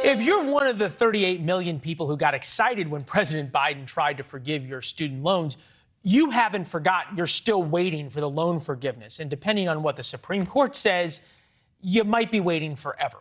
If you're one of the 38 million people who got excited when President Biden tried to forgive your student loans, you haven't forgotten. You're still waiting for the loan forgiveness. And depending on what the Supreme Court says, you might be waiting forever.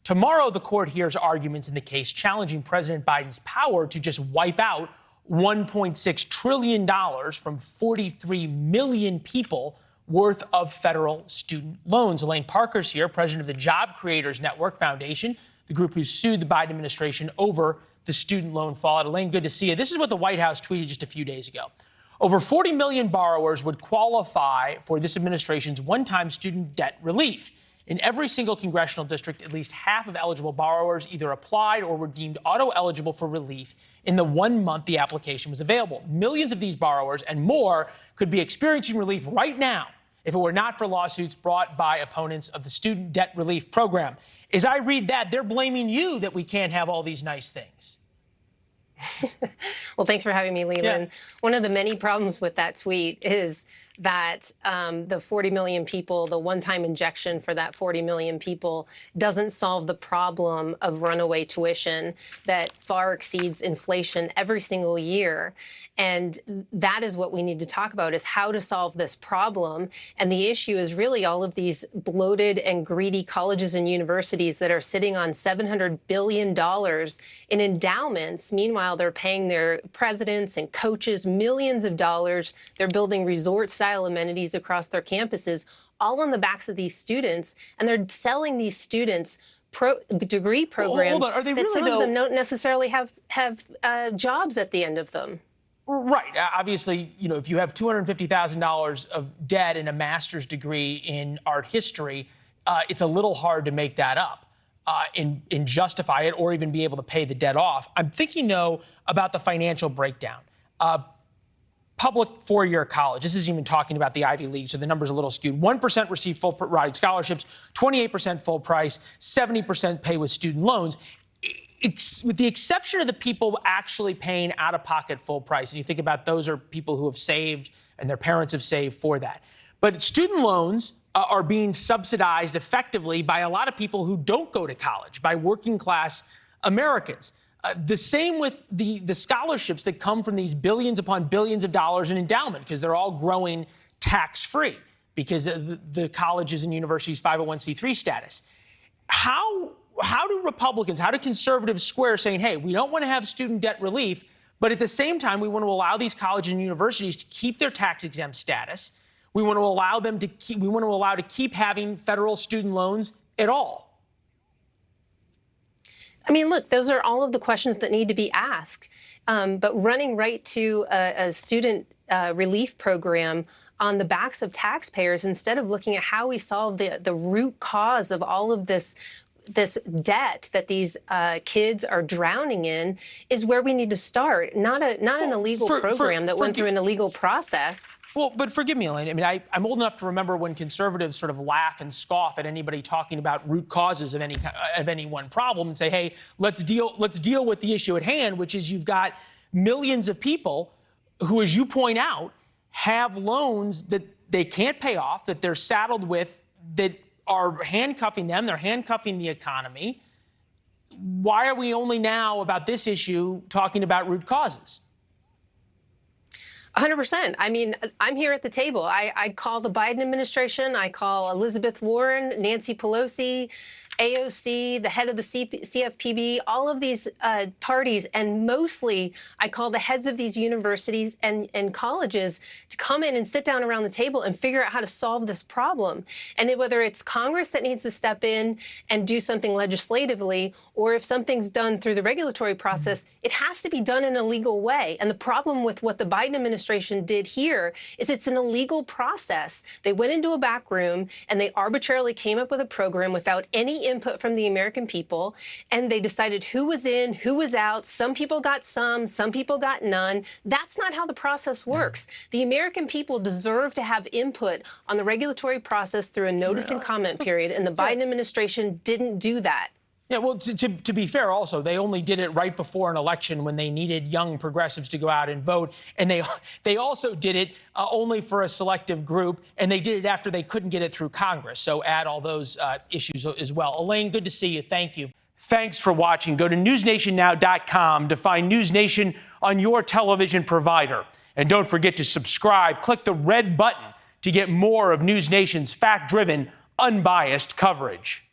Tomorrow, the court hears arguments in the case challenging President Biden's power to just wipe out $1.6 trillion from 43 million people worth of federal student loans. Elaine Parker's here, president of the Job Creators Network Foundation, the group who sued the Biden administration over the student loan fallout. Elaine, good to see you. This is what the White House tweeted just a few days ago. Over 40 million borrowers would qualify for this administration's one-time student debt relief. In every single congressional district, at least half of eligible borrowers either applied or were deemed auto-eligible for relief in the 1 month the application was available. Millions of these borrowers and more could be experiencing relief right now if it were not for lawsuits brought by opponents of the student debt relief program. As I read that, they're blaming you that we can't have all these nice things. Well, thanks for having me, Leland. Yeah. One of the many problems with that tweet is that the 40 million people, the one-time injection for that 40 million people doesn't solve the problem of runaway tuition that far exceeds inflation every single year. And that is what we need to talk about, is how to solve this problem. And the issue is really all of these bloated and greedy colleges and universities that are sitting on $700 billion in endowments. Meanwhile, they're paying their presidents and coaches millions of dollars. They're building resort-style amenities across their campuses, all on the backs of these students. And they're selling these students degree programs Are they that really, some of them don't necessarily have jobs at the end of them. Right. Obviously, you know, if you have $250,000 of debt and a master's degree in art history, it's a little hard to make that up and justify it or even be able to pay the debt off. I'm thinking, though, about the financial breakdown. Public four-year college, this isn't even talking about the Ivy League, so the number's a little skewed. 1% receive full-ride scholarships, 28% full price, 70% pay with student loans. With the exception of the people actually paying out-of-pocket full price, and you think about those are people who have saved and their parents have saved for that. But student loans are being subsidized effectively by a lot of people who don't go to college, by working-class Americans. The same with the scholarships that come from these billions upon billions of dollars in endowment, because they're all growing tax-free because of the colleges and universities' 501c3 status. How do Republicans, how do conservatives square saying, hey, we don't want to have student debt relief, but at the same time, we want to allow these colleges and universities to keep their tax-exempt status. We want to allow them to keep having federal student loans at all. I mean, look, those are all of the questions that need to be asked. But running right to a student relief program on the backs of taxpayers, instead of looking at how we solve the root cause of all of this debt that these kids are drowning in, is where we need to start. Not an illegal program that went through an illegal process. Well, but forgive me, Elaine. I mean, I'm old enough to remember when conservatives sort of laugh and scoff at anybody talking about root causes of any one problem and say, hey, let's deal with the issue at hand, which is you've got millions of people who, as you point out, have loans that they can't pay off, that they're saddled with, that are handcuffing them. They're handcuffing the economy. Why are we only now about this issue talking about root causes? 100%. I mean, I'm here at the table. I call the Biden administration. I call Elizabeth Warren, Nancy Pelosi, AOC, the head of the CFPB, all of these parties, and mostly I call the heads of these universities and colleges to come in and sit down around the table and figure out how to solve this problem. And whether it's Congress that needs to step in and do something legislatively, or if something's done through the regulatory process, it has to be done in a legal way. And the problem with what the Biden administration did here is it's an illegal process. They went into a back room and they arbitrarily came up with a program without any input from the American people, and they decided who was in, who was out. Some people got some people got none. That's not how the process works. The American people deserve to have input on the regulatory process through a notice and comment period, and the Biden administration didn't do that. Yeah, well, to be fair also, they only did it right before an election when they needed young progressives to go out and vote. And they also did it only for a selective group, and they did it after they couldn't get it through Congress. So add all those issues as well. Elaine, good to see you. Thank you. Thanks for watching. Go to newsnationnow.com to find NewsNation on your television provider. And don't forget to subscribe. Click the red button to get more of NewsNation's fact-driven, unbiased coverage.